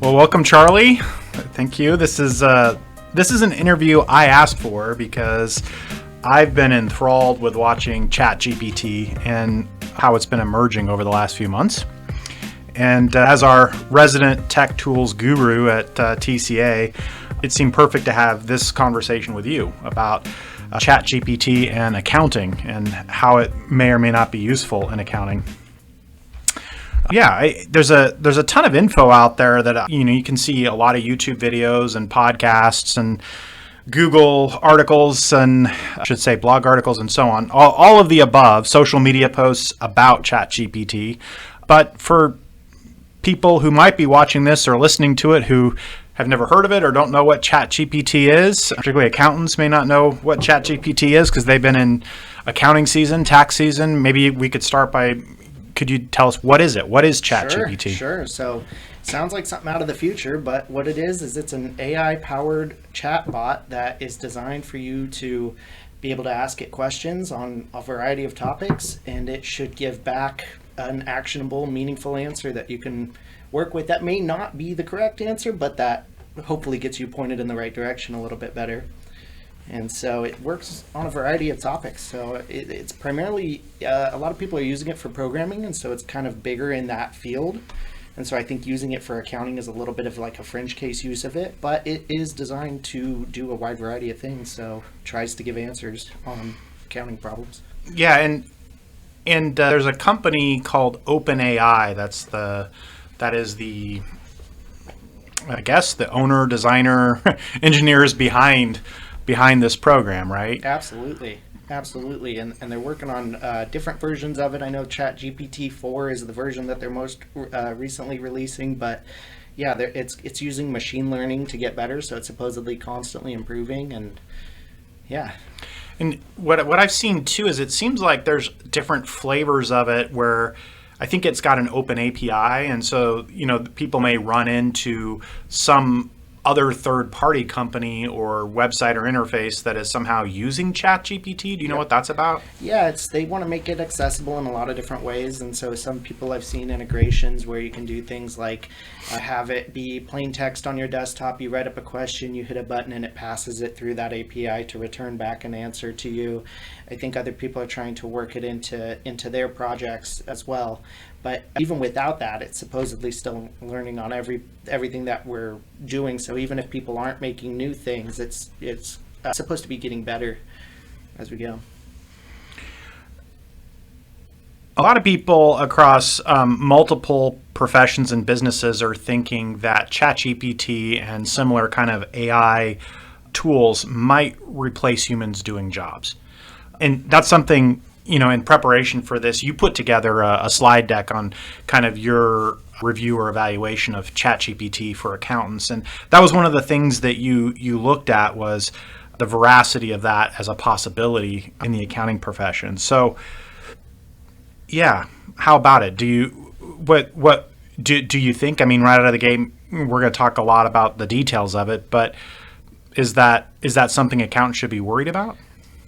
Well, welcome, Charlie. Thank you. This is an interview I asked for because I've been enthralled with watching ChatGPT and how it's been emerging over the last few months. And as our resident tech tools guru at TCA, it seemed perfect to have this conversation with you about ChatGPT and accounting and how it may or may not be useful in accounting. Yeah, there's a ton of info out there that you can see a lot of YouTube videos and podcasts and Google articles and I should say blog articles and so on. All of the above, social media posts about ChatGPT. But for people who might be watching this or listening to it who have never heard of it or don't know what ChatGPT is, particularly accountants may not know what ChatGPT is because they've been in accounting season, tax season. Maybe we could start by, could you tell us what is it? What is ChatGPT? Sure. So it sounds like something out of the future, but what it is it's an AI-powered chatbot that is designed for you to be able to ask it questions on a variety of topics, and it should give back an actionable, meaningful answer that you can work with. That may not be the correct answer, but that hopefully gets you pointed in the right direction a little bit better. And so it works on a variety of topics. So it's primarily, a lot of people are using it for programming, and so it's kind of bigger in that field. And so I think using it for accounting is a little bit of like a fringe case use of it, but it is designed to do a wide variety of things. So it tries to give answers on accounting problems. Yeah, and there's a company called OpenAI that is the I guess the owner, designer, engineers behind this program, right? Absolutely. And they're working on different versions of it. I know ChatGPT 4 is the version that they're most recently releasing, but yeah, it's using machine learning to get better, so it's supposedly constantly improving, and yeah. And what I've seen too is it seems like there's different flavors of it where I think it's got an open API, and so people may run into some other third-party company or website or interface that is somehow using ChatGPT. Do you know what that's about? Yeah, they want to make it accessible in a lot of different ways, and so some people have seen integrations where you can do things like have it be plain text on your desktop, you write up a question, you hit a button, and it passes it through that API to return back an answer to you. I think other people are trying to work it into their projects as well. But even without that, it's supposedly still learning on everything that we're doing. So even if people aren't making new things, it's supposed to be getting better as we go. A lot of people across multiple professions and businesses are thinking that ChatGPT and similar kind of AI tools might replace humans doing jobs. And that's something, in preparation for this, you put together a slide deck on kind of your review or evaluation of ChatGPT for accountants. And that was one of the things that you looked at was the veracity of that as a possibility in the accounting profession. So, yeah, how about it? Do you think, right out of the gate, we're going to talk a lot about the details of it, but is that something accountants should be worried about?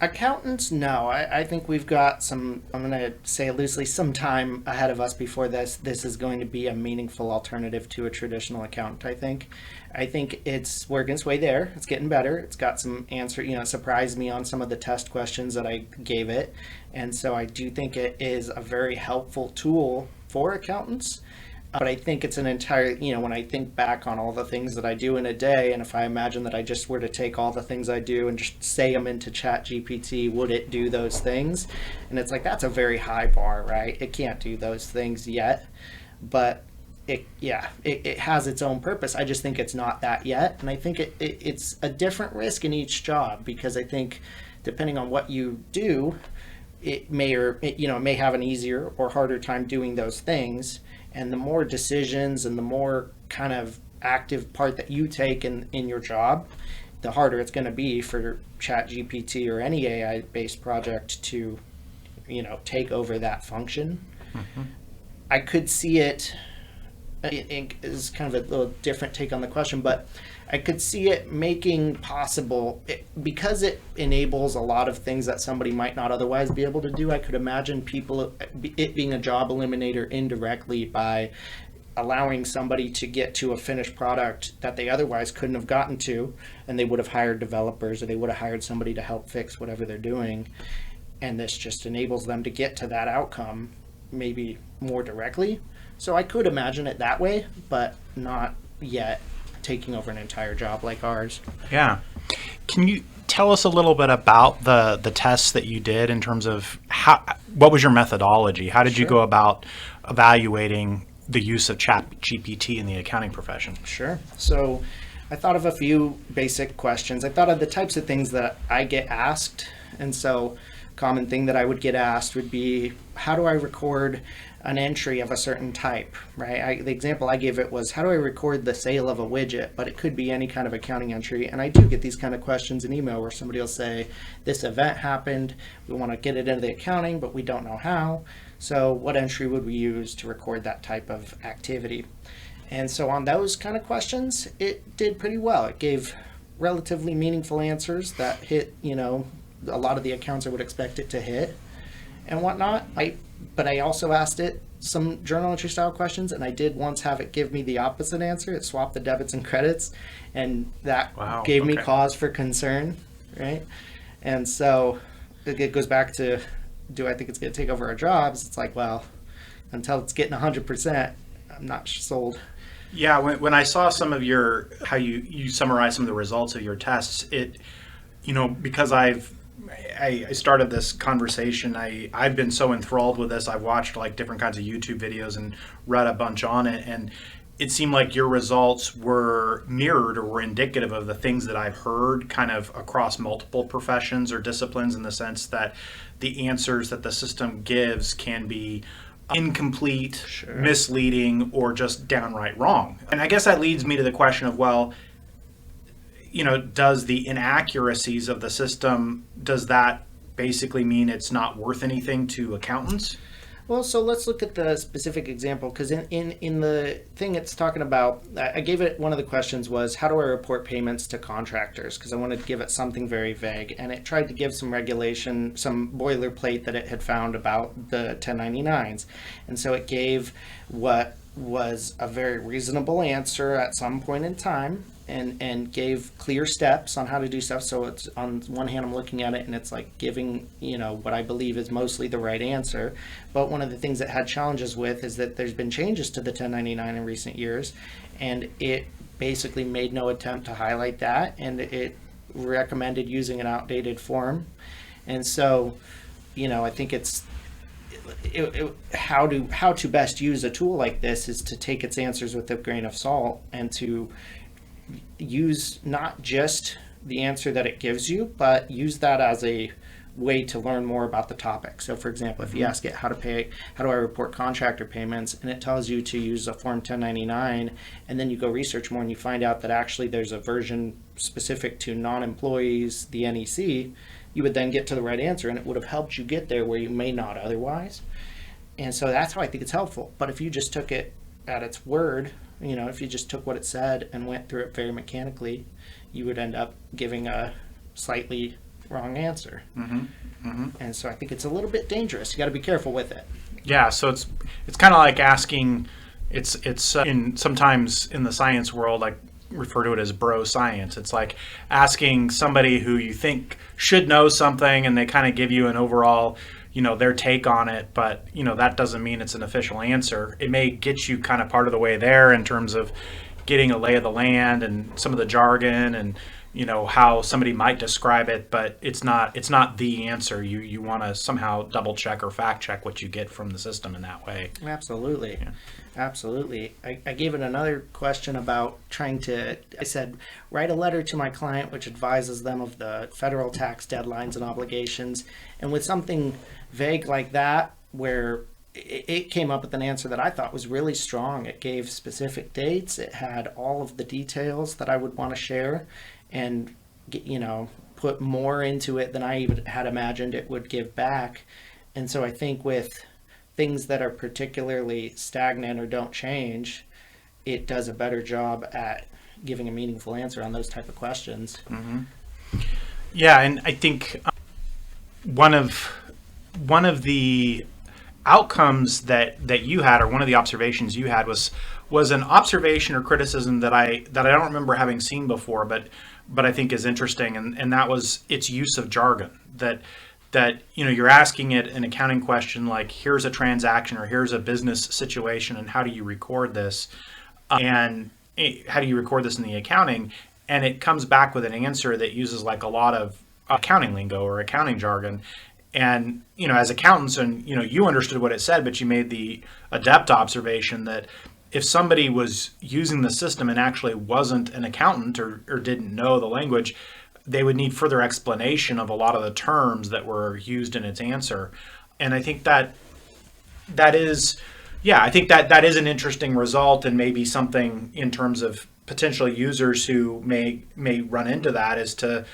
Accountants, no. I think we've got I'm going to say loosely, some time ahead of us before this is going to be a meaningful alternative to a traditional accountant, I think. I think it's working its way there. It's getting better. It's got some answer, it surprised me on some of the test questions that I gave it. And so I do think it is a very helpful tool for accountants. But I think it's an entire, when I think back on all the things that I do in a day, and if I imagine that I just were to take all the things I do and just say them into ChatGPT, would it do those things? And it's like, that's a very high bar, right? It can't do those things yet, but it has its own purpose. I just think it's not that yet. And I think it's a different risk in each job, because I think depending on what you do, it may have an easier or harder time doing those things. And the more decisions and the more kind of active part that you take in your job, the harder it's going to be for ChatGPT or any AI-based project to, take over that function. Mm-hmm. I could see it is kind of a little different take on the question, but I could see it making possible because it enables a lot of things that somebody might not otherwise be able to do. I could imagine it being a job eliminator indirectly by allowing somebody to get to a finished product that they otherwise couldn't have gotten to, and they would have hired developers or they would have hired somebody to help fix whatever they're doing. And this just enables them to get to that outcome maybe more directly. So I could imagine it that way, but not yet taking over an entire job like ours. Yeah. Can you tell us a little bit about the tests that you did in terms of what was your methodology? How did you go about evaluating the use of ChatGPT in the accounting profession? Sure. So I thought of a few basic questions. I thought of the types of things that I get asked. And so common thing that I would get asked would be, how do I record an entry of a certain type, right? The example I gave it was, how do I record the sale of a widget? But it could be any kind of accounting entry. And I do get these kind of questions in email where somebody will say, this event happened, we want to get it into the accounting, but we don't know how. So what entry would we use to record that type of activity? And so on those kind of questions, it did pretty well. It gave relatively meaningful answers that hit, a lot of the accounts I would expect it to hit and whatnot. But I also asked it some journal entry style questions, and I did once have it give me the opposite answer. It swapped the debits and credits, and that gave me cause for concern, right? And so it goes back to, do I think it's going to take over our jobs? It's like, well, until it's getting 100%, I'm not sold. Yeah, when I saw some of how you summarize some of the results of your tests, because I started this conversation, I've been so enthralled with this. I've watched like different kinds of YouTube videos and read a bunch on it, and it seemed like your results were mirrored or were indicative of the things that I've heard kind of across multiple professions or disciplines, in the sense that the answers that the system gives can be incomplete, misleading, or just downright wrong. And I guess that leads me to the question of, well, does the inaccuracies of the system, does that basically mean it's not worth anything to accountants? Well, so let's look at the specific example, because in the thing it's talking about, I gave it, one of the questions was, how do I report payments to contractors? Because I wanted to give it something very vague, and it tried to give some regulation, some boilerplate that it had found about the 1099s. And so it gave what was a very reasonable answer at some point in time, and gave clear steps on how to do stuff. So it's, on one hand, I'm looking at it and it's like giving, what I believe is mostly the right answer. But one of the things it had challenges with is that there's been changes to the 1099 in recent years, and it basically made no attempt to highlight that, and it recommended using an outdated form. And so, I think how to best use a tool like this is to take its answers with a grain of salt, and to use not just the answer that it gives you, but use that as a way to learn more about the topic. So for example, if you ask it how do I report contractor payments, and it tells you to use a form 1099, and then you go research more and you find out that actually there's a version specific to non-employees, the NEC, you would then get to the right answer, and it would have helped you get there where you may not otherwise. And so that's how I think it's helpful. But if you just took it at its word, if you just took what it said and went through it very mechanically, you would end up giving a slightly wrong answer. And so I think it's a little bit dangerous. You got to be careful with it. Yeah, so it's kind of like asking, it's sometimes in the science world, I refer to it as bro science. It's like asking somebody who you think should know something, and they kind of give you an overall their take on it, but that doesn't mean it's an official answer. It may get you kind of part of the way there in terms of getting a lay of the land and some of the jargon and how somebody might describe it, but it's not the answer. You want to somehow double check or fact check what you get from the system in that way. Absolutely. Absolutely. I gave it another question about I said, write a letter to my client which advises them of the federal tax deadlines and obligations. And with something vague like that, where it came up with an answer that I thought was really strong. It gave specific dates. It had all of the details that I would want to share, and put more into it than I even had imagined it would give back. And so I think with things that are particularly stagnant or don't change, it does a better job at giving a meaningful answer on those type of questions. Yeah, and I think one of the outcomes that you had, or one of the observations you had, was an observation or criticism that I don't remember having seen before, but I think is interesting, and that was its use of jargon. That you're asking it an accounting question like, here's a transaction or here's a business situation, and how do you record this, and how do you record this in the accounting, and it comes back with an answer that uses like a lot of accounting lingo or accounting jargon. And as accountants, and you understood what it said, but you made the adept observation that if somebody was using the system and actually wasn't an accountant or didn't know the language, they would need further explanation of a lot of the terms that were used in its answer. And I think that is, I think that is an interesting result, and maybe something in terms of potential users who may run into that, is to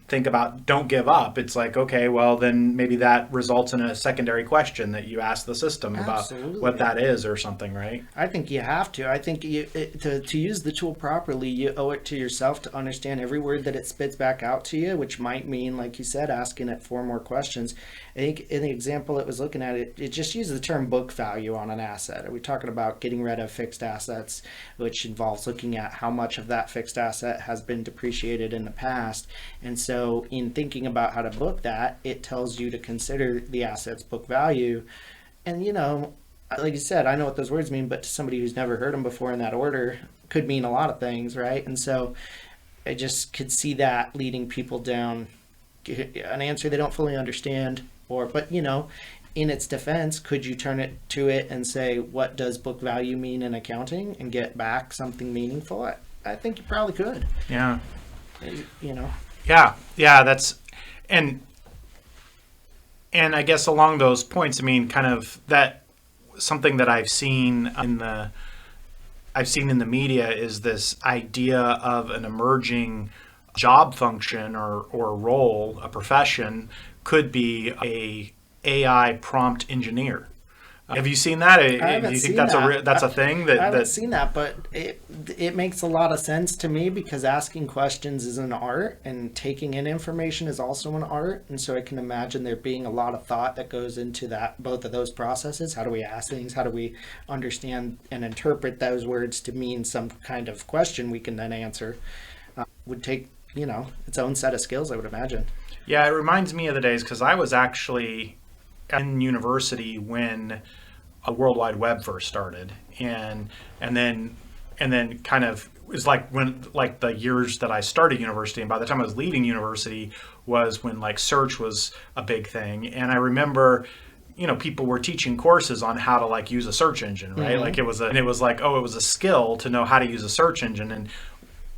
think about, don't give up. It's like, okay, well, then maybe that results in a secondary question that you ask the system about what that is or something, right? I think you have to. I think to use the tool properly, you owe it to yourself to understand every word that it spits back out to you, which might mean, like you said, asking it 4 more questions. I think in the example it was looking at, it just used the term book value on an asset. Are we talking about getting rid of fixed assets, which involves looking at how much of that fixed asset has been depreciated in the past? And so in thinking about how to book that, it tells you to consider the asset's book value. And like you said, I know what those words mean, but to somebody who's never heard them before in that order, could mean a lot of things, right? And so I just could see that leading people down an answer they don't fully understand. But in its defense, could you turn it to it and say, what does book value mean in accounting, and get back something meaningful? I think you probably could. Yeah. Yeah, that's, and I guess along those points, I mean, kind of that something that I've seen in the media is this idea of an emerging job function or role, a profession, could be a AI prompt engineer. Have you seen that? Do you think that's a thing? I haven't seen that, but it makes a lot of sense to me, because asking questions is an art, and taking in information is also an art. And so I can imagine there being a lot of thought that goes into both of those processes. How do we ask things? How do we understand and interpret those words to mean some kind of question we can then answer? Would take its own set of skills, I would imagine. Yeah, it reminds me of the days, because I was actually in university when a World Wide Web first started, and then kind of it was like the years that I started university, and by the time I was leaving university was when like search was a big thing. And I remember people were teaching courses on how to like use a search engine, right? Mm-hmm. Like it was a skill to know how to use a search engine. And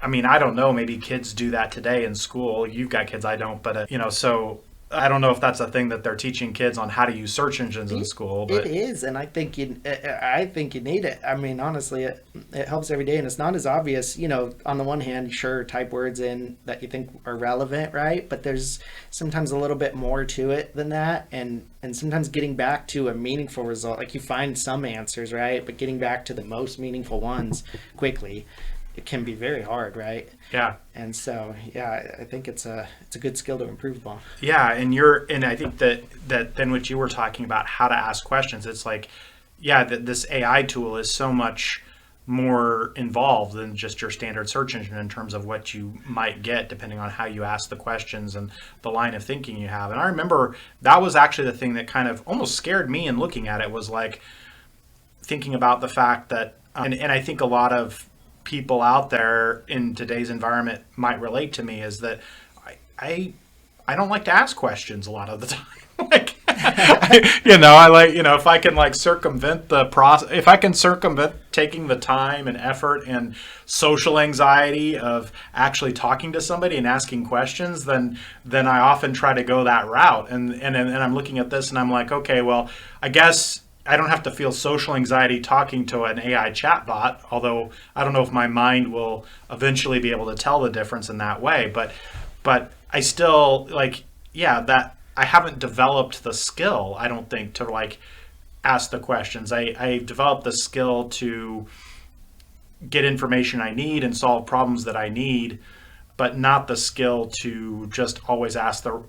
I mean, I don't know, maybe kids do that today in school. You've got kids, I don't, but so I don't know if that's a thing that they're teaching kids on, how to use search engines in school. But it is, and I think you need it. I mean, honestly, it helps every day, and it's not as obvious. On the one hand, sure, type words in that you think are relevant, right? But there's sometimes a little bit more to it than that, and sometimes getting back to a meaningful result, like you find some answers, right? But getting back to the most meaningful ones quickly, it can be very hard, right? Yeah. And so, I think it's a good skill to improve upon. Yeah, and I think that then what you were talking about, how to ask questions, it's like, this AI tool is so much more involved than just your standard search engine in terms of what you might get depending on how you ask the questions and the line of thinking you have. And I remember that was actually the thing that kind of almost scared me in looking at it, was like thinking about the fact that, and I think a lot of people out there in today's environment might relate to me, is that I don't like to ask questions a lot of the time. Like, I like, if I can like circumvent the process, if I can circumvent taking the time and effort and social anxiety of actually talking to somebody and asking questions, then I often try to go that route. And I'm looking at this and I'm like, okay, well, I guess I don't have to feel social anxiety talking to an AI chatbot, although I don't know if my mind will eventually be able to tell the difference in that way. But I still that I haven't developed the skill, I don't think, to like ask the questions. I developed the skill to get information I need and solve problems that I need, but not the skill to just always ask the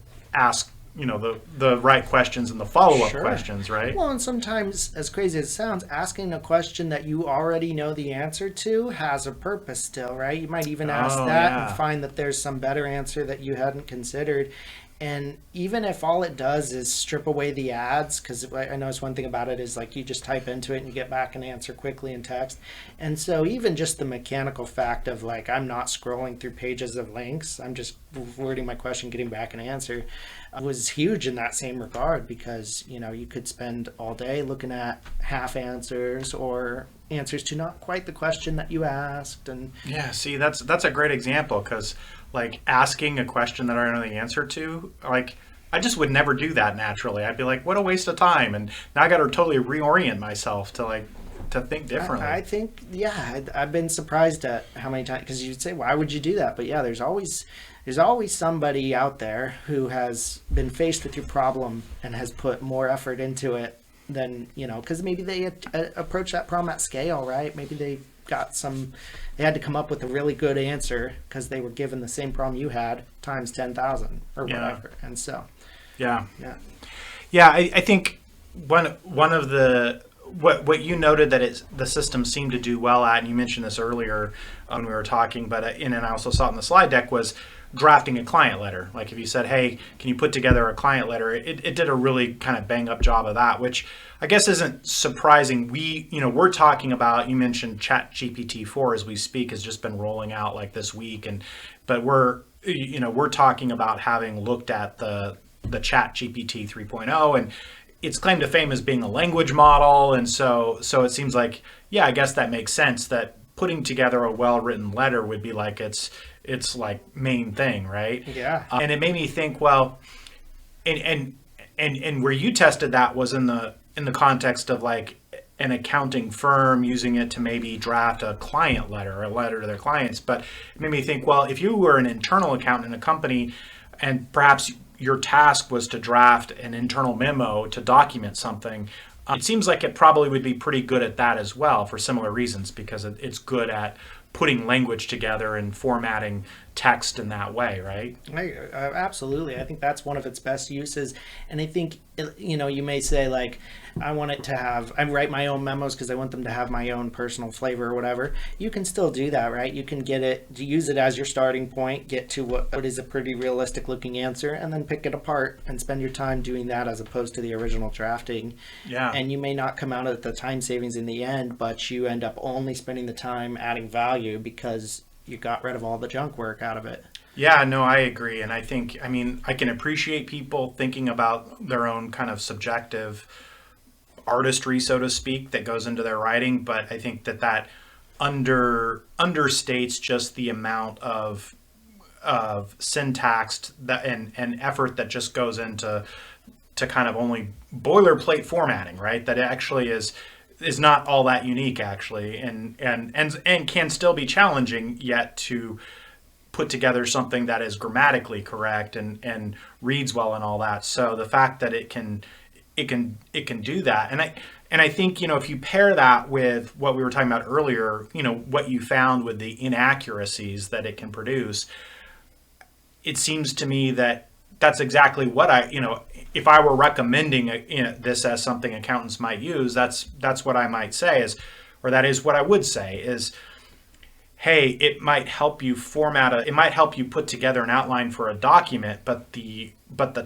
right questions and the follow-up Sure. questions, right? Well, and sometimes, as crazy as it sounds, asking a question that you already know the answer to has a purpose still, right? You might even ask Oh, that and yeah. find that there's some better answer that you hadn't considered. And even if all it does is strip away the ads, because I notice one thing about it is like you just type into it and you get back an answer quickly in text. And so even just the mechanical fact of like I'm not scrolling through pages of links, I'm just wording my question, getting back an answer, was huge in that same regard because you could spend all day looking at half answers or answers to not quite the question that you asked. And Yeah, see, that's a great example because like asking a question that I don't know the answer to, like I just would never do that naturally. I'd be like, what a waste of time, and now I got to totally reorient myself to think differently. I think, yeah, I've been surprised at how many times, because you'd say, why would you do that? But yeah, there's always somebody out there who has been faced with your problem and has put more effort into it than, because maybe they approach that problem at scale, right? Maybe they had to come up with a really good answer because they were given the same problem you had times 10,000 or Yeah. whatever. And so, Yeah. yeah. Yeah, I think one of the what you noted that the system seemed to do well at, and you mentioned this earlier when we were talking, but and I also saw it in the slide deck, was drafting a client letter. Like if you said, hey, can you put together a client letter? It did a really kind of bang up job of that, which I guess isn't surprising. We're talking about, you mentioned ChatGPT 4 as we speak has just been rolling out like this week, but we're talking about having looked at the ChatGPT 3.0 and its claim to fame as being a language model, and so it seems like, yeah, I guess that makes sense that putting together a well-written letter would be like its like main thing, right? Yeah. And it made me think, well, and where you tested that was in the context of like an accounting firm using it to maybe draft a client letter or a letter to their clients. But it made me think, well, if you were an internal accountant in a company and perhaps your task was to draft an internal memo to document something, it seems like it probably would be pretty good at that as well for similar reasons, because it's good at putting language together and formatting text in that way, right? Absolutely. I think that's one of its best uses. And I think, you may say like, I write my own memos because I want them to have my own personal flavor or whatever. You can still do that, right? You can use it as your starting point, get to what is a pretty realistic looking answer, and then pick it apart and spend your time doing that as opposed to the original drafting. Yeah. And you may not come out at the time savings in the end, but you end up only spending the time adding value because you got rid of all the junk work out of it. Yeah, no, I agree. And I can appreciate people thinking about their own kind of subjective artistry, so to speak, that goes into their writing. But I think that understates just the amount of syntax that and effort that just goes into kind of only boilerplate formatting, right? That it actually is not all that unique actually, and can still be challenging yet to put together something that is grammatically correct and reads well and all that. So the fact that it can do that, and I think, if you pair that with what we were talking about earlier, what you found with the inaccuracies that it can produce, it seems to me that that's exactly what if I were recommending this as something accountants might use, that's what I might say that is what I would say is, hey, it might help you it might help you put together an outline for a document, but the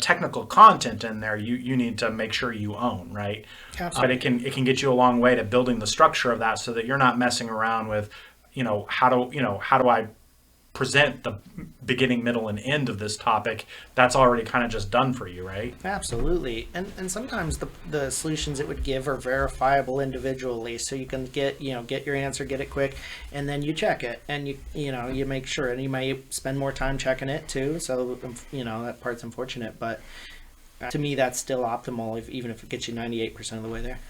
technical content in there you need to make sure you own, right? Absolutely. But it can get you a long way to building the structure of that so that you're not messing around with, how do I present the beginning, middle, and end of this topic. That's already kind of just done for you, right? Absolutely. And sometimes the solutions it would give are verifiable individually, so you can get your answer, get it quick, and then you check it, and you make sure, and you may spend more time checking it too, so that part's unfortunate, but to me that's still optimal even if it gets you 98% of the way there.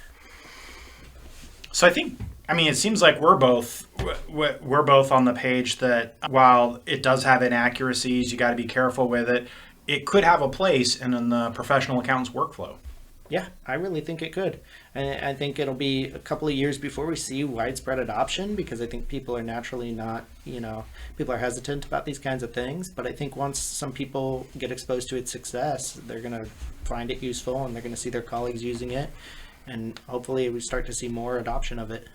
So it seems like we're both on the page that while it does have inaccuracies, you got to be careful with it. It could have a place in the professional accountant's workflow. Yeah, I really think it could. And I think it'll be a couple of years before we see widespread adoption because I think people are naturally not, people are hesitant about these kinds of things. But I think once some people get exposed to its success, they're going to find it useful and they're going to see their colleagues using it. And hopefully we start to see more adoption of it.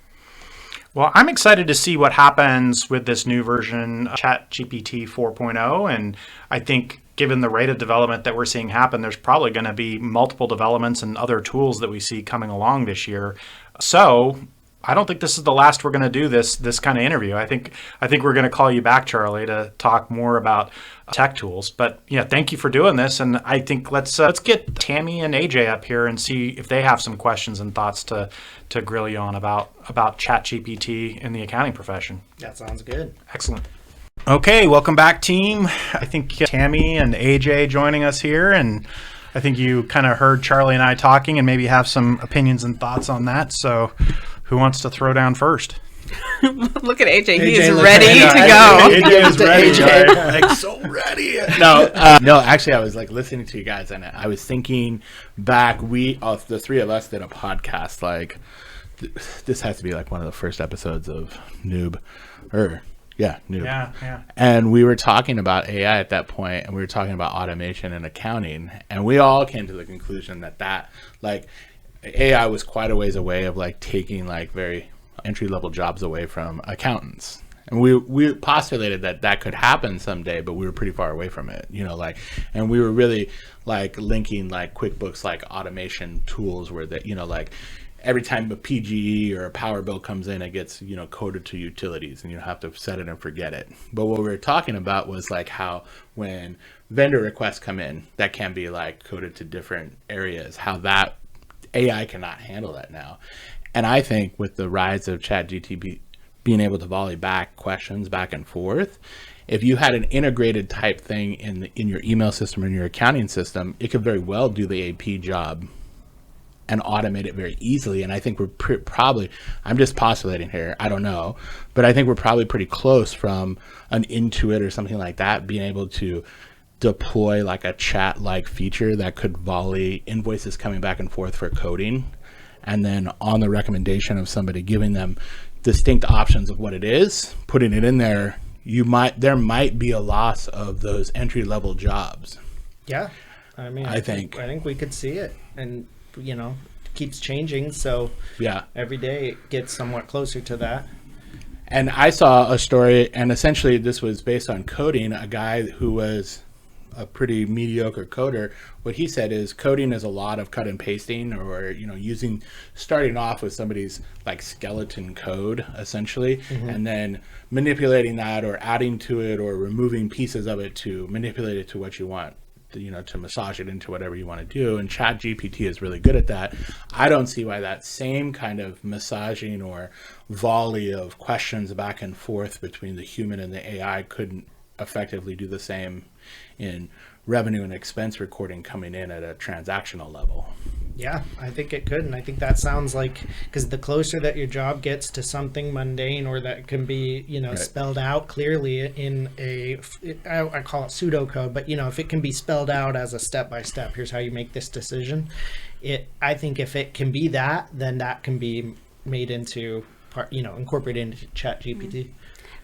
Well, I'm excited to see what happens with this new version, ChatGPT 4.0. And I think given the rate of development that we're seeing happen, there's probably going to be multiple developments and other tools that we see coming along this year. So I don't think this is the last we're going to do this kind of interview. I think we're going to call you back, Charlie, to talk more about tech tools. But yeah, thank you for doing this. And I think let's get Tammy and AJ up here and see if they have some questions and thoughts to grill you on about ChatGPT in the accounting profession. That sounds good. Excellent. Okay, welcome back, team. I think Tammy and AJ joining us here, and I think you kind of heard Charlie and I talking and maybe have some opinions and thoughts on that. So who wants to throw down first? Look at AJ. He is ready to go. AJ is ready. Right? Like, so ready. No, actually, I was like listening to you guys, and I was thinking back. The three of us did a podcast. Like, this has to be like one of the first episodes of NOB, NOB. Yeah. And we were talking about AI at that point, and we were talking about automation and accounting, and we all came to the conclusion that like AI was quite a ways away of like taking like very entry-level jobs away from accountants. And we postulated that could happen someday, but we were pretty far away from it, and we were really like linking like QuickBooks, like automation tools where that, like every time a PGE or a power bill comes in, it gets, coded to utilities and you have to set it and forget it. But what we were talking about was like how when vendor requests come in, that can be like coded to different areas, how that AI cannot handle that now. And I think with the rise of ChatGPT being able to volley back questions back and forth, if you had an integrated type thing in your email system or in your accounting system, it could very well do the AP job and automate it very easily. And I think we're probably, I'm just postulating here, I don't know, but I think we're probably pretty close from an Intuit or something like that being able to deploy like a chat-like feature that could volley invoices coming back and forth for coding. And then on the recommendation of somebody giving them distinct options of what it is, putting it in there, there might be a loss of those entry-level jobs. Yeah. I mean, I think we could see it, and keeps changing, so yeah, every day it gets somewhat closer to that. And I saw a story, and essentially this was based on coding. A guy who was a pretty mediocre coder, what he said is coding is a lot of cut and pasting, or starting off with somebody's like skeleton code essentially, and then manipulating that or adding to it or removing pieces of it to manipulate it to what you want, to massage it into whatever you want to do. And ChatGPT is really good at that. I don't see why that same kind of massaging or volley of questions back and forth between the human and the AI couldn't effectively do the same in revenue and expense recording coming in at a transactional level. Yeah, I think it could. And I think that sounds like, because the closer that your job gets to something mundane or that can be, right, spelled out clearly in I call it pseudocode, but, if it can be spelled out as a step-by-step, here's how you make this decision. I think if it can be that, then that can be made into incorporated into ChatGPT.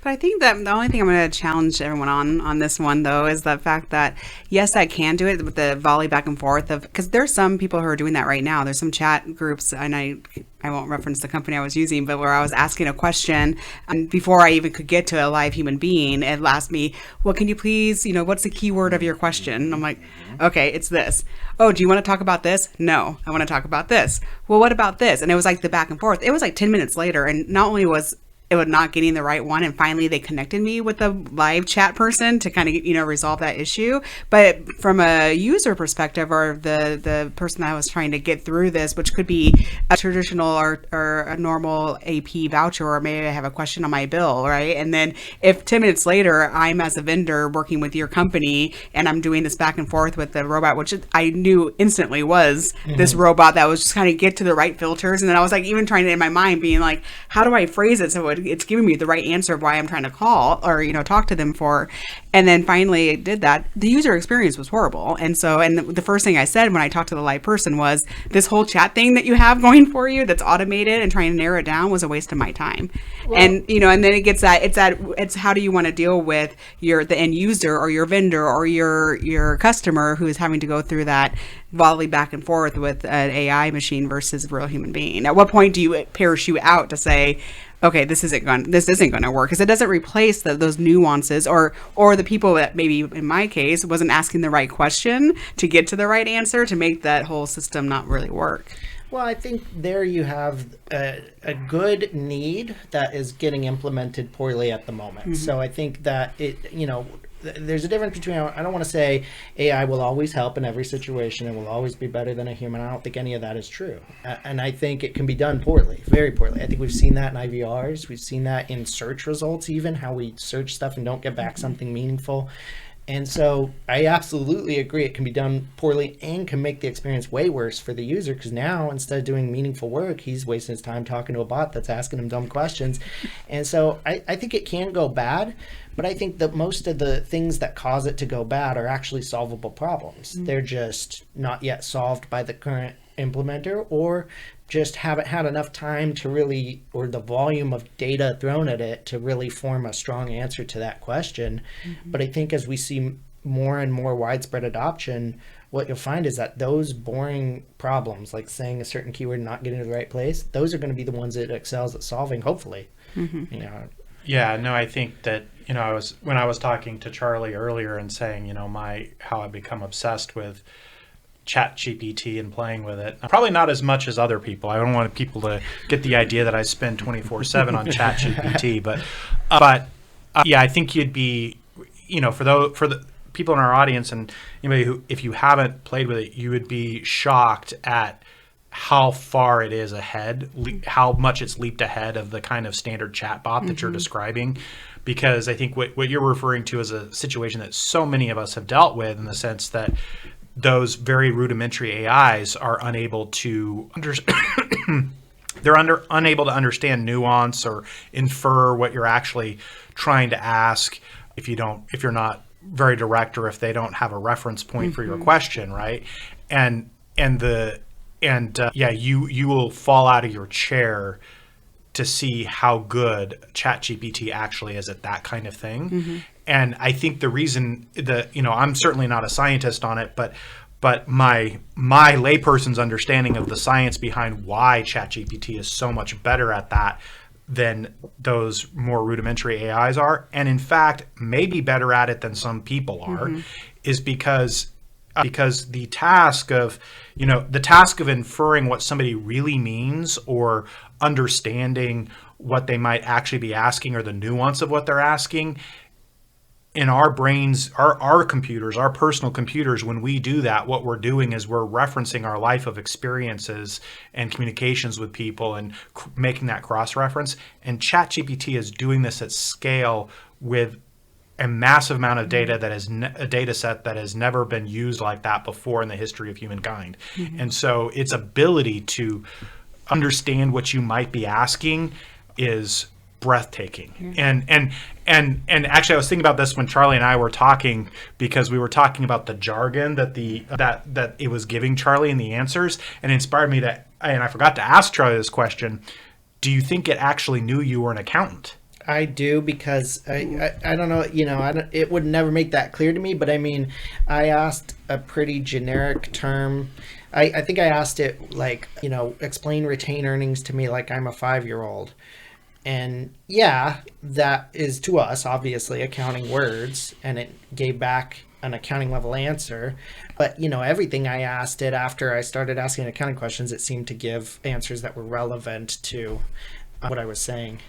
But I think that the only thing I'm going to challenge everyone on this one, though, is the fact that, yes, I can do it with the volley back and forth because there's some people who are doing that right now. There's some chat groups, and I won't reference the company I was using, but where I was asking a question, and before I even could get to a live human being, it asked me, well, can you please, what's the keyword of your question? And I'm like, okay, it's this. Oh, do you want to talk about this? No, I want to talk about this. Well, what about this? And it was like the back and forth. It was like 10 minutes later, and not only was it was not getting the right one, and finally they connected me with a live chat person to kind of resolve that issue. But from a user perspective, or the person that I was trying to get through this, which could be a traditional or a normal AP voucher, or maybe I have a question on my bill, right? And then if 10 minutes later I'm as a vendor working with your company and I'm doing this back and forth with the robot, which I knew instantly was this robot that was just kind of get to the right filters, and then I was like even trying to in my mind being like, how do I phrase it so it's giving me the right answer of why I'm trying to call or, talk to them for. And then finally it did that. The user experience was horrible. And so, and the first thing I said when I talked to the live person was, this whole chat thing that you have going for you that's automated and trying to narrow it down was a waste of my time. Well, and, and then it gets it's how do you want to deal with the end user or your vendor or your customer who is having to go through that volley back and forth with an AI machine versus a real human being? At what point do you parachute out to say, okay, this isn't going to work, because it doesn't replace those nuances or the people that maybe in my case wasn't asking the right question to get to the right answer to make that whole system not really work. Well, I think there you have a good need that is getting implemented poorly at the moment. Mm-hmm. So I think that there's a difference between, I don't want to say AI will always help in every situation and will always be better than a human. I don't think any of that is true. And I think it can be done poorly, very poorly. I think we've seen that in IVRs. We've seen that in search results, even how we search stuff and don't get back something meaningful. And so I absolutely agree it can be done poorly and can make the experience way worse for the user, because now instead of doing meaningful work, he's wasting his time talking to a bot that's asking him dumb questions. And so I think it can go bad, but I think that most of the things that cause it to go bad are actually solvable problems. Mm-hmm. They're just not yet solved by the current implementer, or just haven't had enough time to really, or the volume of data thrown at it to really form a strong answer to that question. Mm-hmm. But I think as we see more and more widespread adoption, what you'll find is that those boring problems, like saying a certain keyword and not getting to the right place, those are going to be the ones it excels at solving, hopefully. Mm-hmm. Yeah, no, I think that, when I was talking to Charlie earlier and saying, how I become obsessed with ChatGPT and playing with it. Probably not as much as other people. I don't want people to get the idea that I spend 24/7 on ChatGPT, but yeah, I think you'd be, for the people in our audience and anybody who, if you haven't played with it, you would be shocked at how far it is ahead, how much it's leaped ahead of the kind of standard chatbot that you're describing. Because I think what you're referring to is a situation that so many of us have dealt with, in the sense that those very rudimentary AIs are unable to unable to understand nuance or infer what you're actually trying to ask if you're not very direct, or if they don't have a reference point for your question, right? You will fall out of your chair to see how good ChatGPT actually is at that kind of thing. Mm-hmm. And I think the reason that, I'm certainly not a scientist on it, but my layperson's understanding of the science behind why ChatGPT is so much better at that than those more rudimentary AIs are, and in fact, maybe better at it than some people are, is because the task of inferring what somebody really means, or understanding what they might actually be asking, or the nuance of what they're asking, in our brains, our computers, our personal computers, when we do that, what we're doing is we're referencing our life of experiences and communications with people and making that cross-reference. And ChatGPT is doing this at scale with a massive amount of data that is a data set that has never been used like that before in the history of humankind. Mm-hmm. And so its ability to understand what you might be asking is breathtaking. Mm-hmm. And actually, I was thinking about this when Charlie and I were talking, because we were talking about the jargon that that it was giving Charlie in the answers, and it inspired me and I forgot to ask Charlie this question: do you think it actually knew you were an accountant? I do, because I don't know, it would never make that clear to me, but I mean, I asked a pretty generic term. I think I asked it explain retained earnings to me like I'm a 5-year-old. And yeah, that is to us, obviously, accounting words, and it gave back an accounting level answer. But, everything I asked it after I started asking accounting questions, it seemed to give answers that were relevant to what I was saying.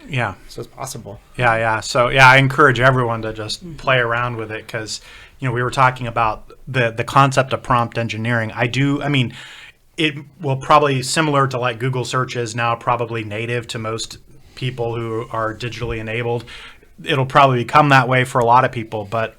Yeah. So it's possible. Yeah. So, I encourage everyone to just play around with it, because, we were talking about the concept of prompt engineering. It will probably, similar to like Google search is now probably native to most people who are digitally enabled. It'll probably become that way for a lot of people. But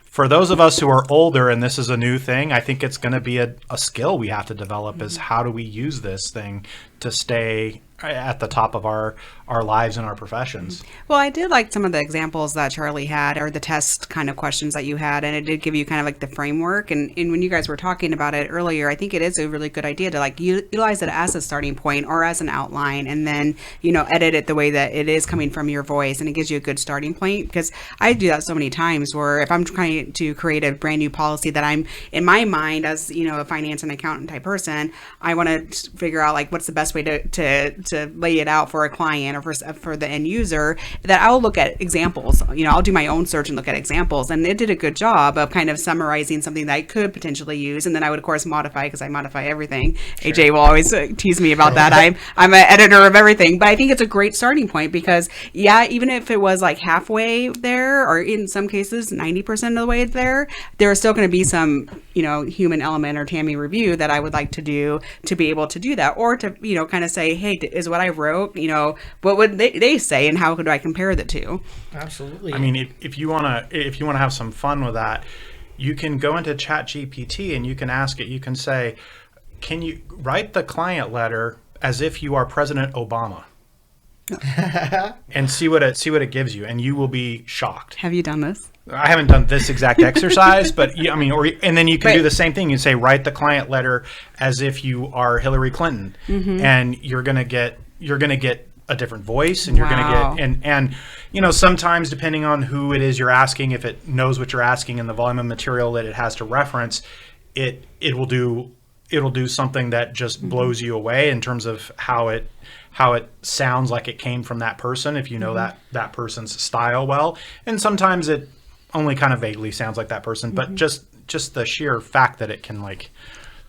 for those of us who are older and this is a new thing, I think it's going to be a skill we have to develop, is how do we use this thing to stay at the top of our lives and our professions. Well, I did like some of the examples that Charlie had, or the test kind of questions that you had, and it did give you kind of like the framework. And when you guys were talking about it earlier, I think it is a really good idea to like utilize it as a starting point or as an outline, and then, you know, edit it the way that it is coming from your voice, and it gives you a good starting point. Because I do that so many times where if I'm trying to create a brand new policy that I'm in my mind as, you know, a finance and accountant type person, I want to figure out like what's the best way to lay it out for a client or for the end user, that I'll look at examples. You know, I'll do my own search and look at examples, and it did a good job of kind of summarizing something that I could potentially use, and then I would of course modify, because I modify everything. Sure. AJ will always tease me about that. I'm an editor of everything, but I think it's a great starting point, because yeah, even if it was like halfway there, or in some cases 90% of the way there is still going to be some, you know, human element or Tammy review that I would like to do to be able to do that, or to, you know, kind of say, hey, is what I wrote, you know, what would they say, and how could I compare the two? Absolutely. I mean, if you want to have some fun with that, you can go into ChatGPT and you can ask it, you can say, can you write the client letter as if you are President Obama? And see what it gives you, and you will be shocked. Have you done this? I haven't done this exact exercise, but I mean, and then you can do the same thing. You say, write the client letter as if you are Hillary Clinton, and you're gonna get a different voice, and you're gonna get and you know, sometimes depending on who it is you're asking, if it knows what you're asking and the volume of material that it has to reference, it'll do something that just blows you away in terms of how it sounds like it came from that person, if you know that person's style well. And sometimes it only kind of vaguely sounds like that person, but just the sheer fact that it can like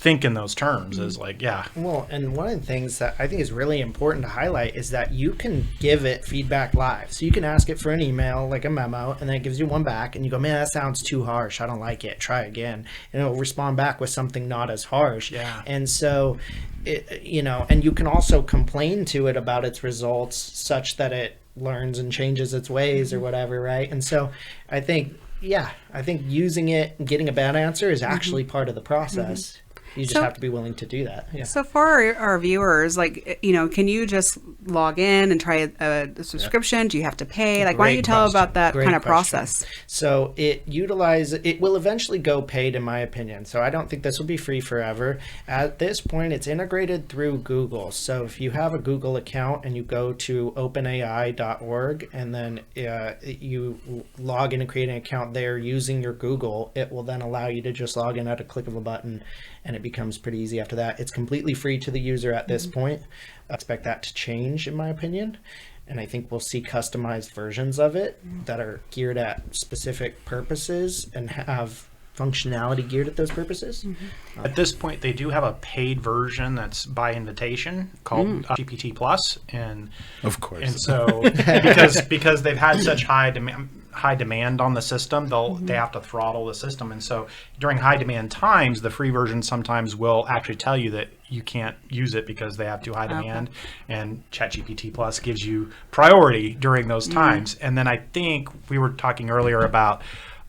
think in those terms is like, yeah. Well, and one of the things that I think is really important to highlight is that you can give it feedback live. So you can ask it for an email, like a memo, and then it gives you one back, and you go, man, that sounds too harsh. I don't like it. Try again. And it'll respond back with something not as harsh. Yeah. And so, you know, and you can also complain to it about its results such that it learns and changes its ways or whatever, right? And so I think using it and getting a bad answer is actually part of the process. You just have to be willing to do that. Yeah. So for our viewers, like, you know, can you just log in and try a subscription? Do you have to pay? Like, why don't you tell about that kind of process? So it will eventually go paid, in my opinion. So I don't think this will be free forever. At this point, it's integrated through Google. So if you have a Google account and you go to openai.org and then you log in and create an account there using your Google, it will then allow you to just log in at a click of a button, and it becomes pretty easy after that. It's completely free to the user at this point. I expect that to change, in my opinion. And I think we'll see customized versions of it that are geared at specific purposes and have functionality geared at those purposes. At this point, they do have a paid version that's by invitation called GPT Plus, and of course, and so because they've had such high demand on the system, they have to throttle the system, and so during high demand times, the free version sometimes will actually tell you that you can't use it because they have too high demand, and ChatGPT Plus gives you priority during those times. And then I think we were talking earlier about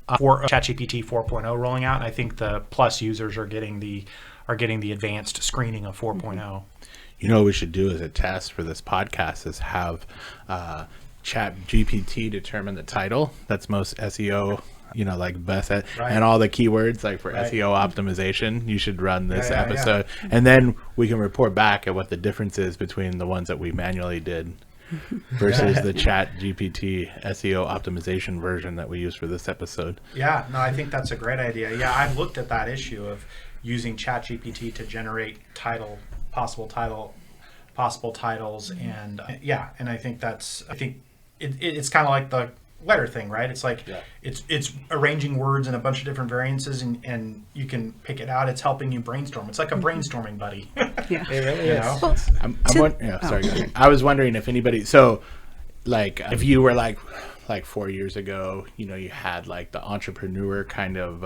ChatGPT 4.0 rolling out, and I think the Plus users are getting the advanced screening of 4.0. You know what we should do as a test for this podcast is have ChatGPT determine the title that's most SEO, you know, like best at, and all the keywords like for SEO optimization. You should run this episode, and then we can report back at what the difference is between the ones that we manually did versus the ChatGPT SEO optimization version that we use for this episode. Yeah, no, I think that's a great idea. Yeah, I've looked at that issue of using ChatGPT to generate possible titles, and and I think it's kind of like the letter thing, right? It's like it's arranging words in a bunch of different variances, and you can pick it out. It's helping you brainstorm. It's like a brainstorming buddy. It really is. Well, sorry. I was wondering if anybody. So like if you were like 4 years ago, you had like the entrepreneur kind of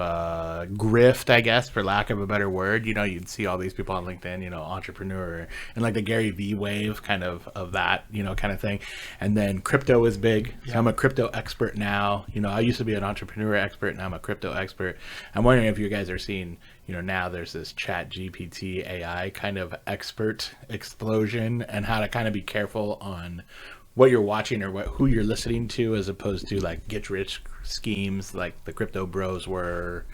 grift, I guess, for lack of a better word. You'd see all these people on LinkedIn, entrepreneur, and like the Gary V wave kind of that, kind of thing. And then crypto is big. So I'm a crypto expert now. I used to be an entrepreneur expert. Now I'm a crypto expert. I'm wondering if you guys are seeing, now there's this ChatGPT AI kind of expert explosion, and how to kind of be careful on what you're watching or who you're listening to, as opposed to like get rich schemes like the crypto bros were.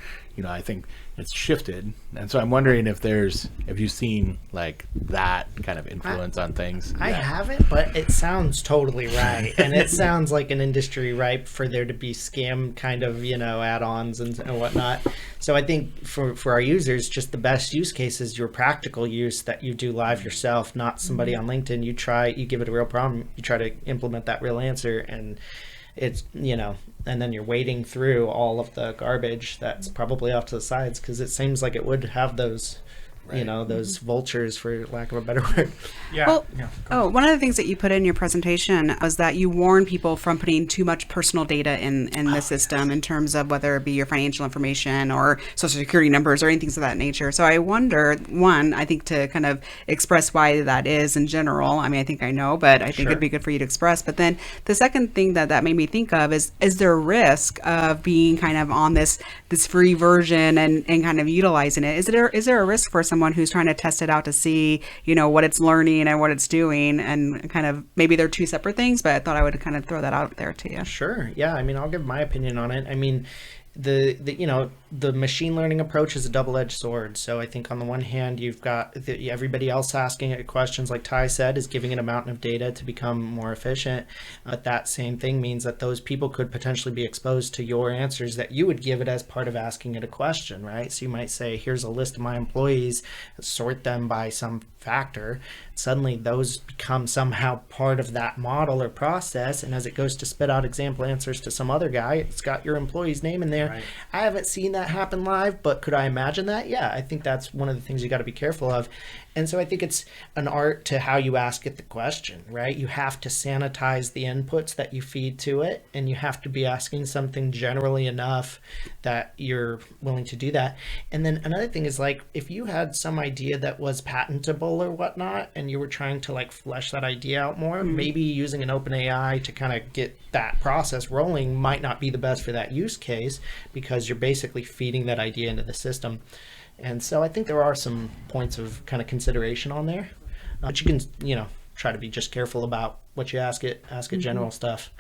I think it's shifted, and so I'm wondering if you've seen like that kind of influence on things. I haven't, but it sounds totally right, and it sounds like an industry ripe for there to be scam kind of add-ons and whatnot. So I think for our users, just the best use case is your practical use that you do live yourself, not somebody on LinkedIn. You give it a real problem, you try to implement that real answer, and it's and then you're wading through all of the garbage that's probably off to the sides, because it seems like it would have those those vultures, for lack of a better word. One of the things that you put in your presentation was that you warn people from putting too much personal data in the system, in terms of whether it be your financial information or social security numbers or anything of that nature. So I wonder, one, I think to kind of express why that is in general. I mean, I think I know, but I think it'd be good for you to express. But then the second thing that made me think of is there a risk of being kind of on this free version and kind of utilizing it? Is there a risk for someone who's trying to test it out to see, what it's learning and what it's doing, and kind of maybe they're two separate things, but I thought I would kind of throw that out there to you. Sure. Yeah. I mean, I'll give my opinion on it. I mean, the machine learning approach is a double-edged sword. So I think on the one hand, you've got everybody else asking it questions, like Ty said, is giving it a mountain of data to become more efficient. But that same thing means that those people could potentially be exposed to your answers that you would give it as part of asking it a question, right? So you might say, here's a list of my employees, sort them by some factor. Suddenly those become somehow part of that model or process, and as it goes to spit out example answers to some other guy, it's got your employee's name in there. Right. I haven't seen that happen live, but could I imagine that? Yeah, I think that's one of the things you got to be careful of. And so I think it's an art to how you ask it the question, right? You have to sanitize the inputs that you feed to it, and you have to be asking something generally enough that you're willing to do that. And then another thing is, like, if you had some idea that was patentable or whatnot, and you were trying to like flesh that idea out more, maybe using an open AI to kind of get that process rolling might not be the best for that use case, because you're basically feeding that idea into the system. And so I think there are some points of kind of consideration on there, but you can, try to be just careful about what you ask it general stuff,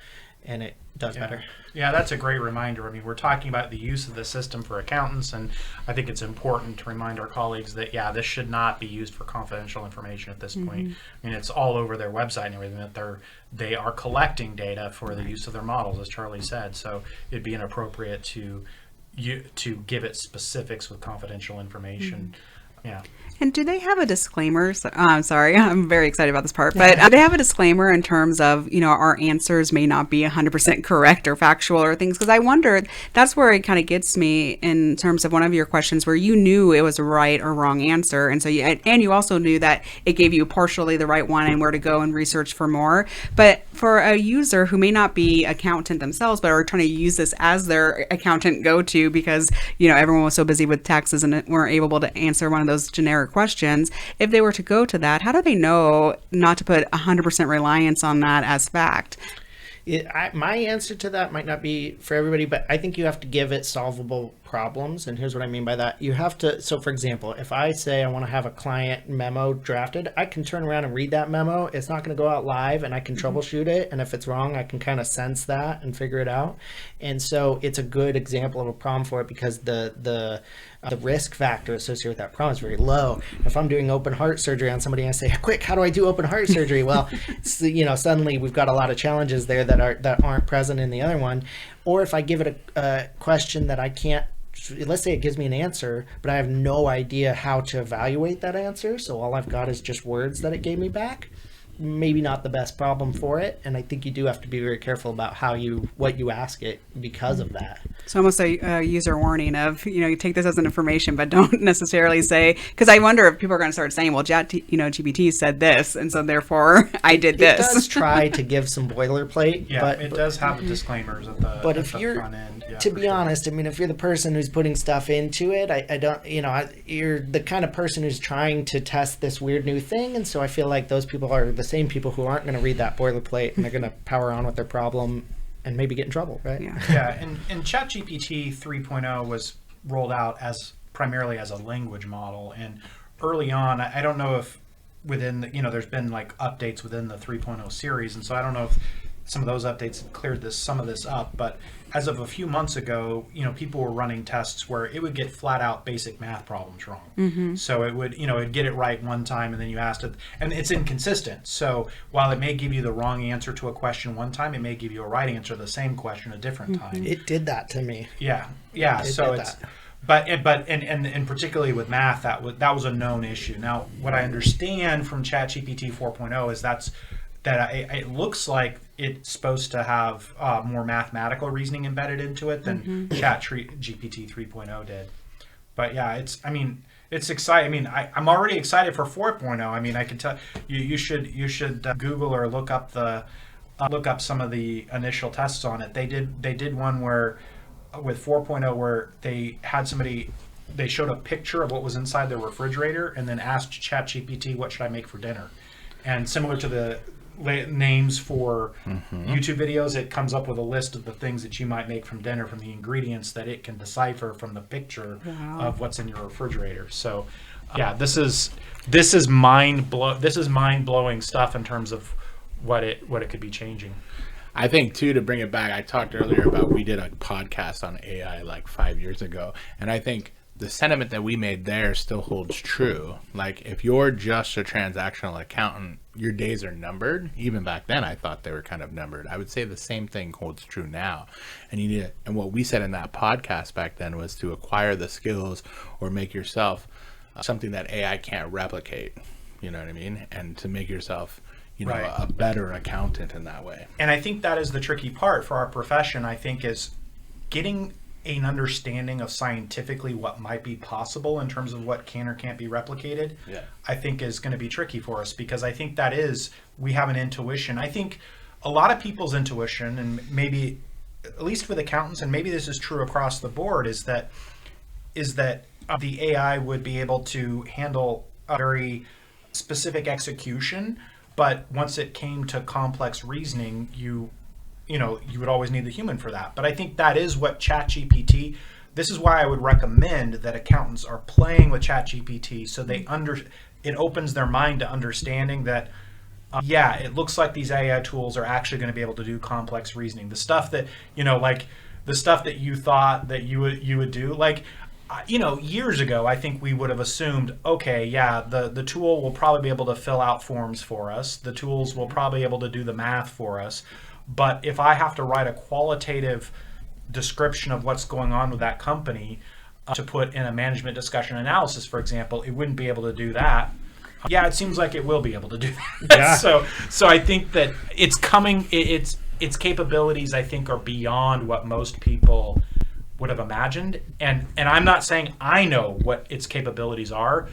and it does better. Yeah, that's a great reminder. I mean, we're talking about the use of the system for accountants, and I think it's important to remind our colleagues that, this should not be used for confidential information at this point. I mean, it's all over their website and everything that they are collecting data for the use of their models, as Charlie said. So it'd be inappropriate to give it specifics with confidential information. Yeah. And do they have a disclaimer? I'm sorry, I'm very excited about this part, but do they have a disclaimer in terms of, our answers may not be 100% correct or factual or things? Because I wonder, that's where it kind of gets me in terms of one of your questions where you knew it was a right or wrong answer. And so you also knew that it gave you partially the right one and where to go and research for more. But for a user who may not be accountant themselves, but are trying to use this as their accountant go-to because, everyone was so busy with taxes and weren't able to answer one of those generic questions, if they were to go to that, how do they know not to put 100% reliance on that as fact? My answer to that might not be for everybody, but I think you have to give it solvable problems. And here's what I mean by that. You have to, so for example, if I say I want to have a client memo drafted, I can turn around and read that memo. It's not going to go out live, and I can troubleshoot it. And if it's wrong, I can kind of sense that and figure it out. And so it's a good example of a problem for it, because the risk factor associated with that problem is very low. If I'm doing open heart surgery on somebody and I say, quick, how do I do open heart surgery? Well, suddenly we've got a lot of challenges there that aren't present in the other one. Or if I give it a question that I can't, let's say it gives me an answer, but I have no idea how to evaluate that answer, so all I've got is just words that it gave me back, maybe not the best problem for it, and I think you do have to be very careful about what you ask it because of that. So almost a user warning of, you take this as an information, but don't necessarily say, because I wonder if people are going to start saying, well, GPT said this, and so therefore I did this. It does try to give some boilerplate, Yeah, but it does have disclaimers at the, But at if the you're, front end. Yeah, to for be sure. honest, I mean, if you're the person who's putting stuff into it, I don't, you're the kind of person who's trying to test this weird new thing. And so I feel like those people are the same people who aren't going to read that boilerplate, and they're going to power on with their problem and maybe get in trouble, right? Yeah. Yeah, and ChatGPT 3.0 was rolled out primarily as a language model, and early on, I don't know if within there's been like updates within the 3.0 series, and so I don't know if some of those updates have cleared some of this up, but as of a few months ago, people were running tests where it would get flat out basic math problems wrong. Mm-hmm. So it would, it'd get it right one time and then you asked it, and it's inconsistent. So while it may give you the wrong answer to a question one time, it may give you a right answer to the same question a different time. It did that to me. Yeah. It So did it's, that. but particularly with math, that was a known issue. Now, what I understand from ChatGPT 4.0 is that it looks like it's supposed to have more mathematical reasoning embedded into it than ChatGPT 3.0 did. But yeah, it's exciting. I mean, I'm already excited for 4.0. I mean, I can tell you should Google or look up some of the initial tests on it. They did one where with 4.0 where they showed a picture of what was inside their refrigerator and then asked ChatGPT, what should I make for dinner? And similar to the names for YouTube videos, it comes up with a list of the things that you might make from dinner from the ingredients that it can decipher from the picture of what's in your refrigerator. So yeah, this is mind-blowing stuff in terms of what it could be changing. I think too, to bring it back, I talked earlier about, we did a podcast on AI like 5 years ago, and I think the sentiment that we made there still holds true. Like, if you're just a transactional accountant, your days are numbered. Even back then, I thought they were kind of numbered. I would say the same thing holds true now. And and what we said in that podcast back then was to acquire the skills or make yourself something that AI can't replicate. You know what I mean? And to make yourself, Right. a better accountant in that way. And I think that is the tricky part for our profession, I think, is getting an understanding of scientifically what might be possible in terms of what can or can't be replicated. Yeah. I think is going to be tricky for us, because I think we have an intuition. I think a lot of people's intuition, and maybe at least with accountants, and maybe this is true across the board, is that the AI would be able to handle a very specific execution, but once it came to complex reasoning, you would always need the human for that. But I think that is what ChatGPT, this is why I would recommend that accountants are playing with ChatGPT, so it opens their mind to understanding that, it looks like these AI tools are actually going to be able to do complex reasoning. The stuff that, like the stuff that you thought that you would do, like, years ago, I think we would have assumed, okay, yeah, the tool will probably be able to fill out forms for us. The tools will probably be able to do the math for us. But if I have to write a qualitative description of what's going on with that company to put in a management discussion analysis, for example, it wouldn't be able to do that. Yeah, it seems like it will be able to do that. Yeah. So I think that it's coming. Its capabilities, I think, are beyond what most people would have imagined. And I'm not saying I know what its capabilities are.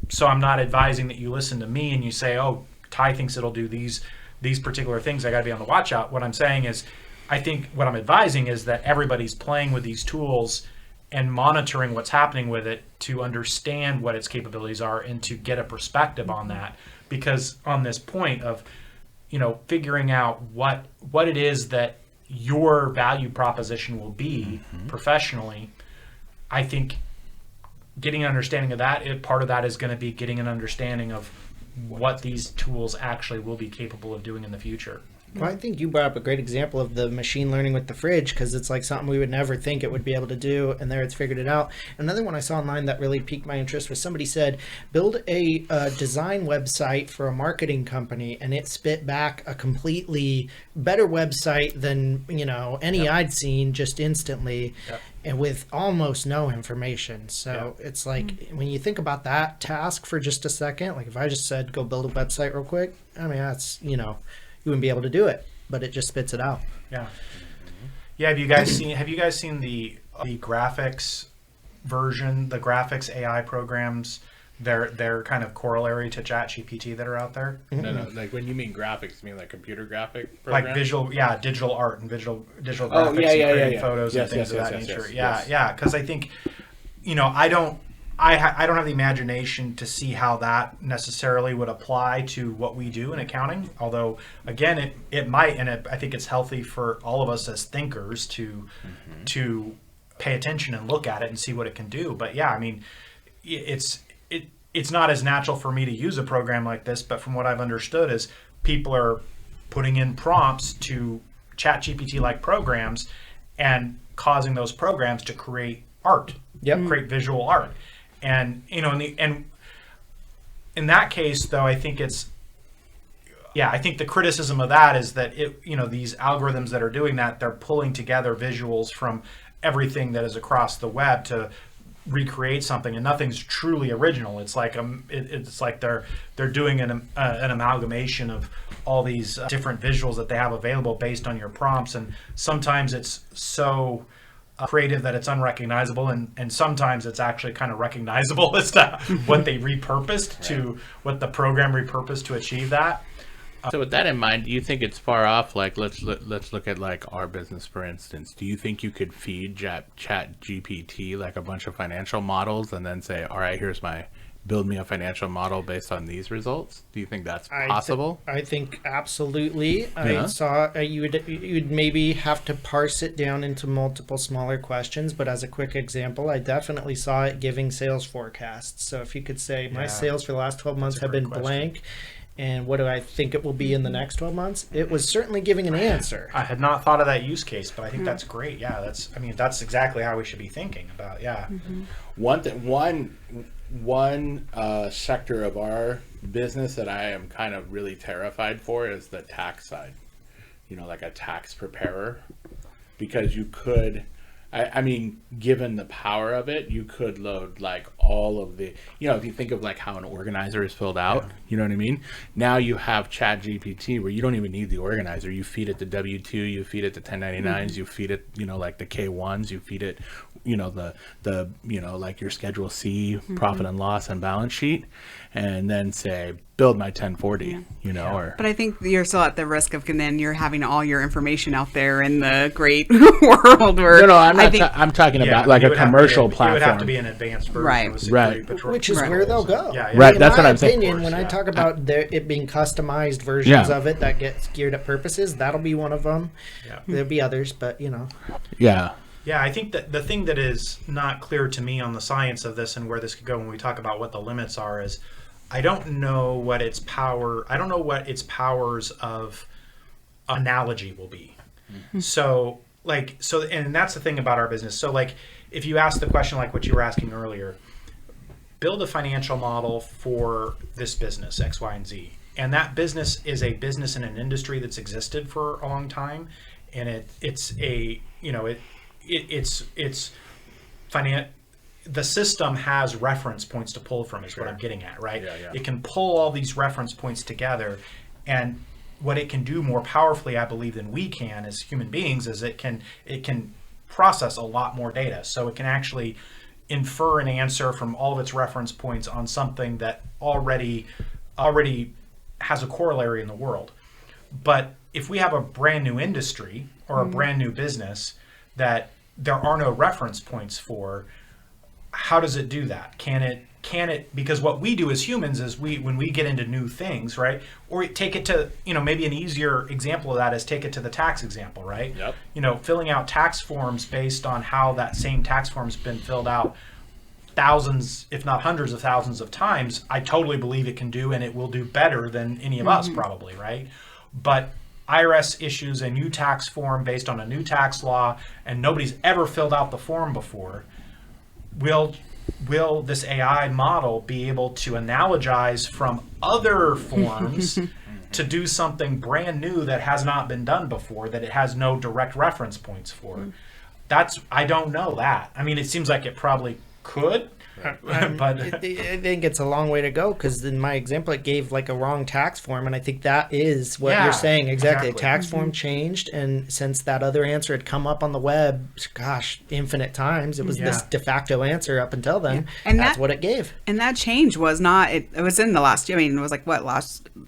So I'm not advising that you listen to me and you say, oh, Ty thinks it'll do these particular things. I got to be on the watch out. What I'm saying is, I think what I'm advising is that everybody's playing with these tools and monitoring what's happening with it to understand what its capabilities are and to get a perspective on that. Because on this point of, figuring out what it is that your value proposition will be professionally, I think getting an understanding of that, part of that is going to be getting an understanding of what these tools actually will be capable of doing in the future. Well, I think you brought up a great example of the machine learning with the fridge, because it's like something we would never think it would be able to do, and there it's figured it out. Another one I saw online that really piqued my interest was somebody said, build a design website for a marketing company, and it spit back a completely better website than any I'd seen just instantly. Yep. And with almost no information. So it's like, when you think about that task for just a second, like if I just said, go build a website real quick, I mean, that's, you wouldn't be able to do it, but it just spits it out. Yeah. Yeah. Have you guys seen the graphics version, the graphics AI programs? They're kind of corollary to ChatGPT that are out there. No. Like when you mean graphics, you mean like computer graphic program? Like digital art and digital graphics and creating photos and things of that nature. Yeah. Because I think, I don't have the imagination to see how that necessarily would apply to what we do in accounting. Although, again, it might, and I think it's healthy for all of us as thinkers to pay attention and look at it and see what it can do. But yeah, I mean, it's not as natural for me to use a program like this, but from what I've understood is people are putting in prompts to ChatGPT like programs and causing those programs to create art, create visual art. And, in that case though, I think I think the criticism of that is that these algorithms that are doing that, they're pulling together visuals from everything that is across the web to recreate something, and nothing's truly original. It's like they're doing an amalgamation of all these different visuals that they have available based on your prompts, and sometimes it's so creative that it's unrecognizable, and sometimes it's actually kind of recognizable as to what they repurposed to what the program repurposed to achieve that. So with that in mind, do you think it's far off? Like, let's look at like our business, for instance. Do you think you could feed ChatGPT like a bunch of financial models and then say, all right, build me a financial model based on these results? Do you think that's possible? I think absolutely. I saw you would maybe have to parse it down into multiple smaller questions, but as a quick example, I definitely saw it giving sales forecasts. So if you could say, my sales for the last 12 months have been blank, and what do I think it will be in the next 12 months? It was certainly giving an answer. I had not thought of that use case, but I think that's great. Yeah, that's exactly how we should be thinking about. Yeah. One sector of our business that I am kind of really terrified for is the tax side. Like a tax preparer, because you could. I mean, given the power of it, you could load like all of the, if you think of like how an organizer is filled out, you know what I mean? Now you have ChatGPT where you don't even need the organizer. You feed it the W-2, you feed it the 1099s, you feed it, like the K1s, you feed it, the like your Schedule C, profit and loss and balance sheet, and then say, build my 1040, or. But I think you're still at the risk of, and then you're having all your information out there in the great world where. No, I'm talking about like a commercial platform. It would have to be an advanced version of Security Patrol. Which is where they'll go. Right, that's what I'm saying. In my opinion, when I talk about it being customized versions of it that get geared up purposes, that'll be one of them. Yeah. There'll be others, but Yeah. Yeah, I think that the thing that is not clear to me on the science of this and where this could go when we talk about what the limits are is I don't know what its powers of analogy will be. So and that's the thing about our business. So like if you ask the question like what you were asking earlier, build a financial model for this business X, Y, and Z. And that business is a business in an industry that's existed for a long time, and the system has reference points to pull from is what I'm getting at, right? Yeah. It can pull all these reference points together, and what it can do more powerfully, I believe, than we can as human beings is it can process a lot more data. So it can actually infer an answer from all of its reference points on something that already has a corollary in the world. But if we have a brand new industry or a brand new business that there are no reference points for, how does it do that? Can it because what we do as humans is when we get into new things, right? Or take it to, maybe an easier example of that is take it to the tax example, right? Yep. Filling out tax forms based on how that same tax form's been filled out thousands, if not hundreds of thousands of times, I totally believe it can do, and it will do better than any of us probably, right? But IRS issues a new tax form based on a new tax law, and nobody's ever filled out the form before, will this AI model be able to analogize from other forms to do something brand new that has not been done before, that it has no direct reference points for? I don't know that. I mean, it seems like it probably could, but I think it's a long way to go, because in my example, it gave like a wrong tax form, and I think that is what Yeah, you're saying exactly. exactly. The tax form changed, and since that other answer had come up on the web, gosh, infinite times, it was this Yeah. de facto answer up until then. And that's that- what it gave. And that change was not. It was in the last year. I mean, it was like what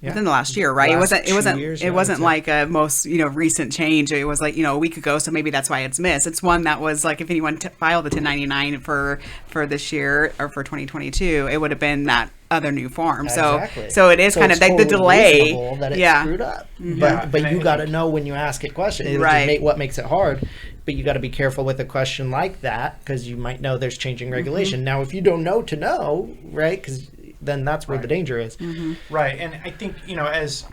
within the last year, right? Last It 2 wasn't. years, It yeah, wasn't I'd say. like a most recent change. It was like a week ago, so maybe that's why it's missed. It's one that was like if anyone filed the 1099 for this year or for 2022, it would have been that other new form. Exactly. So it is kind of it's like the totally delay. reasonable that it Yeah. screwed up. Yeah, But and you I got to think- know when you ask it questions, which Right. is what makes it hard. But you got to be careful with a question like that, because you might know there's changing regulation. Now, if you don't know to know, right? Because then that's where the danger is. right. And I think, as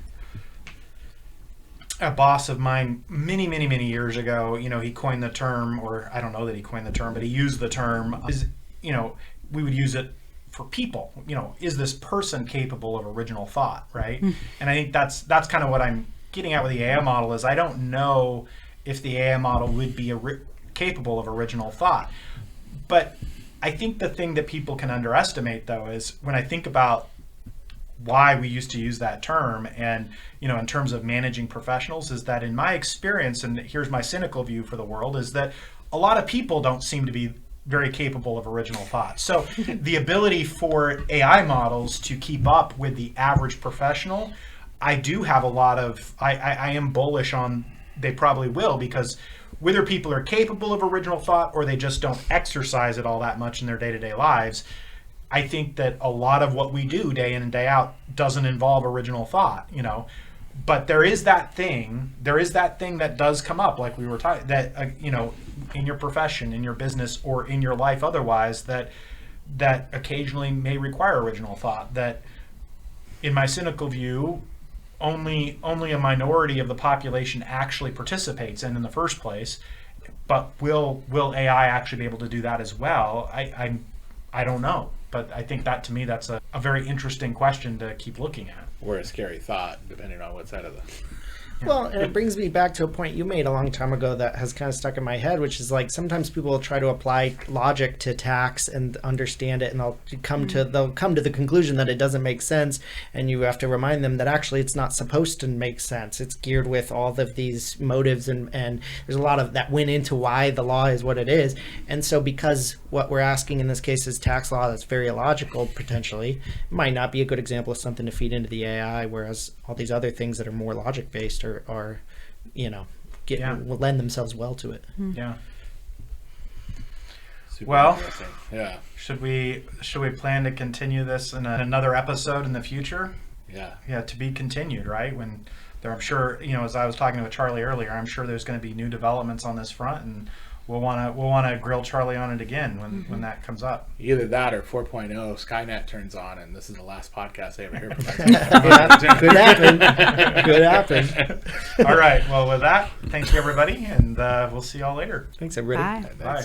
a boss of mine many, many, many years ago, he coined the term, or I don't know that he coined the term, but he used the term, we would use it for people. Is this person capable of original thought, right? And I think that's kind of what I'm getting at with the AI model, is I don't know if the AI model would be capable of original thought. But I think the thing that people can underestimate, though, is when I think about why we used to use that term, and in terms of managing professionals, is that in my experience, and here's my cynical view for the world, is that a lot of people don't seem to be very capable of original thought. So the ability for AI models to keep up with the average professional, I do have a lot of, I am bullish on they probably will, because whether people are capable of original thought or they just don't exercise it all that much in their day-to-day lives, I think that a lot of what we do day in and day out doesn't involve original thought, but there is that thing that does come up, like we were talking, that in your profession, in your business, or in your life otherwise, that occasionally may require original thought, that in my cynical view only a minority of the population actually participates in the first place. But will AI actually be able to do that as well? I don't know. But I think that, to me, that's a very interesting question to keep looking at. Or a scary thought, depending on what side of the... Well, and it brings me back to a point you made a long time ago that has kind of stuck in my head, which is like sometimes people will try to apply logic to tax and understand it, and they'll come to the conclusion that it doesn't make sense, and you have to remind them that actually it's not supposed to make sense. It's geared with all of these motives, and there's a lot of that went into why the law is what it is. And so because what we're asking in this case is tax law that's very illogical, potentially, might not be a good example of something to feed into the AI, whereas all these other things that are more logic based are will lend themselves well to it. Yeah. Super Well, interesting. Yeah. Should we plan to continue this in another episode in the future? Yeah. Yeah, to be continued, right? When I'm sure, as I was talking to Charlie earlier, I'm sure there's going to be new developments on this front, and we'll want to grill Charlie on it again when that comes up. Either that or 4.0 Skynet turns on, and this is the last podcast I ever hear from. Could happen. Could happen. All right. Well, with that, thank you, everybody, and we'll see y'all later. Thanks, everybody. Bye. Bye.